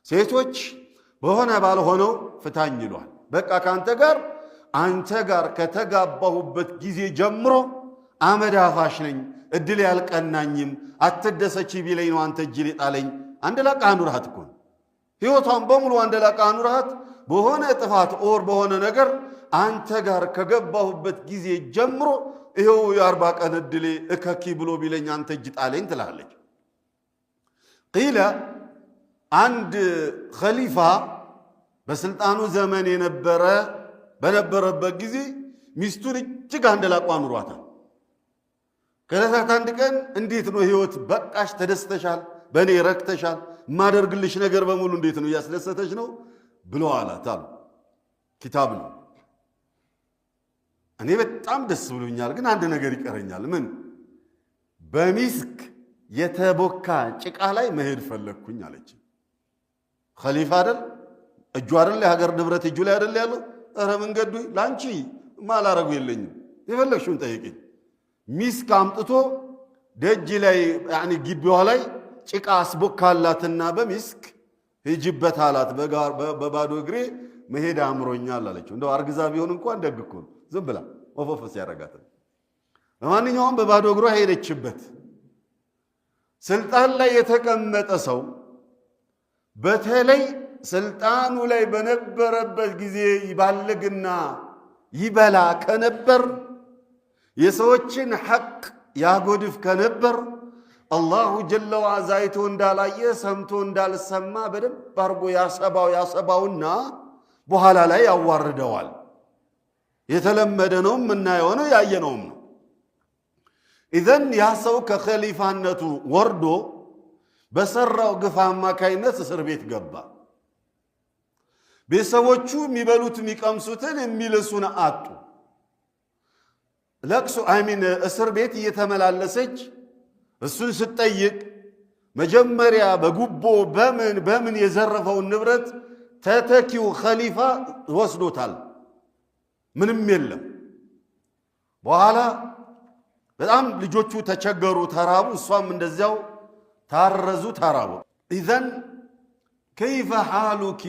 ሴቶች በሆነ ባልሆነው ፍታኝ ይሏል። በቃ አንተ ጋር ከተጋባሁበት ጊዜ ጀምሮ አመድ አፋሽ ነኝ፣ እድል ያልቀናኝም፣ አትደሰች ቢለኝ ነው አንተ እጅ ሊጣለኝ። አንድ ላቃ ኑርሃት እኮ ሕይወቷን በሙሉ አንድ ላቃ ኑርሃት በሆነ ጥፋት ኦር በሆነ ነገር አንተ ጋር ከገባሁበት ጊዜ ጀምሮ ይሄው የ40 ቀን እድሌ እከኪ ብሎ ቢለኝ አንተ እጅ ጣለኝ ትላለች። ቂለ አንድ ኸሊፋ በስልጣኑ ዘመን በነበረበት ጊዜ ሚስቱን እጅግ አንድ ላቋ ኑሯታል። ከለታት አንድ ቀን እንዴት ነው ህይወት በቃሽ? ተደስተሻል? በእኔ ረክተሻል? ማደርግልሽ ነገር በሙሉ እንዴት ነው ያስደሰተሽ ነው ብሎ አላት አሉ። ኪታብ ነው። እኔ በጣም ደስ ብሎኛል፣ ግን አንድ ነገር ይቀረኛል። ምን? በሚስክ የተቦካ ጭቃ ላይ መሄድ ፈለግኩኝ አለች። ኸሊፋ አይደል? እጁ አይደል? የሀገር ንብረት እጁ ላይ አይደል ያለው? ኧረ መንገዱ ላንቺ ማላረጉ የለኝም፣ የፈለግሽውን ጠይቂኝ። ሚስክ አምጥቶ ደጅ ላይ ያኒ ግቢዋ ላይ ጭቃ አስቦካላትና በሚስክ ሂጅበት አላት። በባዶ እግሬ መሄድ አምሮኛል አለችው። እንደው አርግዛ ቢሆን እንኳን ደግ እኮ ነው፣ ዝም ብላ ወፈፈስ ያረጋት። ለማንኛውም በባዶ እግሯ ሄደችበት። ስልጣን ላይ የተቀመጠ ሰው በተለይ ስልጣኑ ላይ በነበረበት ጊዜ ይባልግና ይበላ ከነበር፣ የሰዎችን ሐቅ ያጎድፍ ከነበር፣ አላሁ ጀለ ወዐዛ አይቶ እንዳላየ ሰምቶ እንዳልሰማ በደንብ አርጎ ያሰባውና በኋላ ላይ ያዋርደዋል። የተለመደ ነው፣ የምናየው ነው፣ ያየነውም ነው። ኢዘን ያ ሰው ከኸሊፋነቱ ወርዶ በሰራው ግፍ አማካይነት እስር ቤት ገባ። ቤተሰቦቹ የሚበሉት የሚቀምሱትን የሚልሱን አጡ። ለቅሶ እስር ቤት እየተመላለሰች እሱን ስትጠይቅ መጀመሪያ በጉቦ በምን የዘረፈውን ንብረት ተተኪው ኸሊፋ ወስዶታል። ምንም የለም። በኋላ በጣም ልጆቹ ተቸገሩ፣ ተራቡ። እሷም እንደዚያው ታረዙ፣ ተራቡ። ኢዘን ከይፈ ሓሉኪ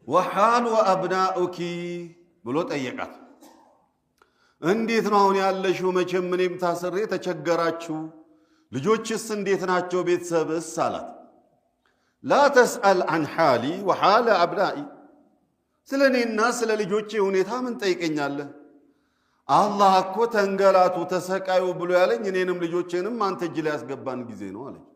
ወሓሉ አብናኡኪ ብሎ ጠየቃት። እንዴት ነው አሁን ያለሽው? መቼም እኔም ታስሬ ተቸገራችሁ፣ ልጆችስ እንዴት ናቸው? ቤተሰብስ አላት። ላ ተስአል አን ሓሊ ወሓለ አብናኢ፣ ስለ እኔና ስለ ልጆቼ ሁኔታ ምን ጠይቀኛለህ? አላህ እኮ ተንገላቱ ተሰቃዩ ብሎ ያለኝ እኔንም ልጆቼንም አንተ እጅ ላይ ያስገባን ጊዜ ነው አለች።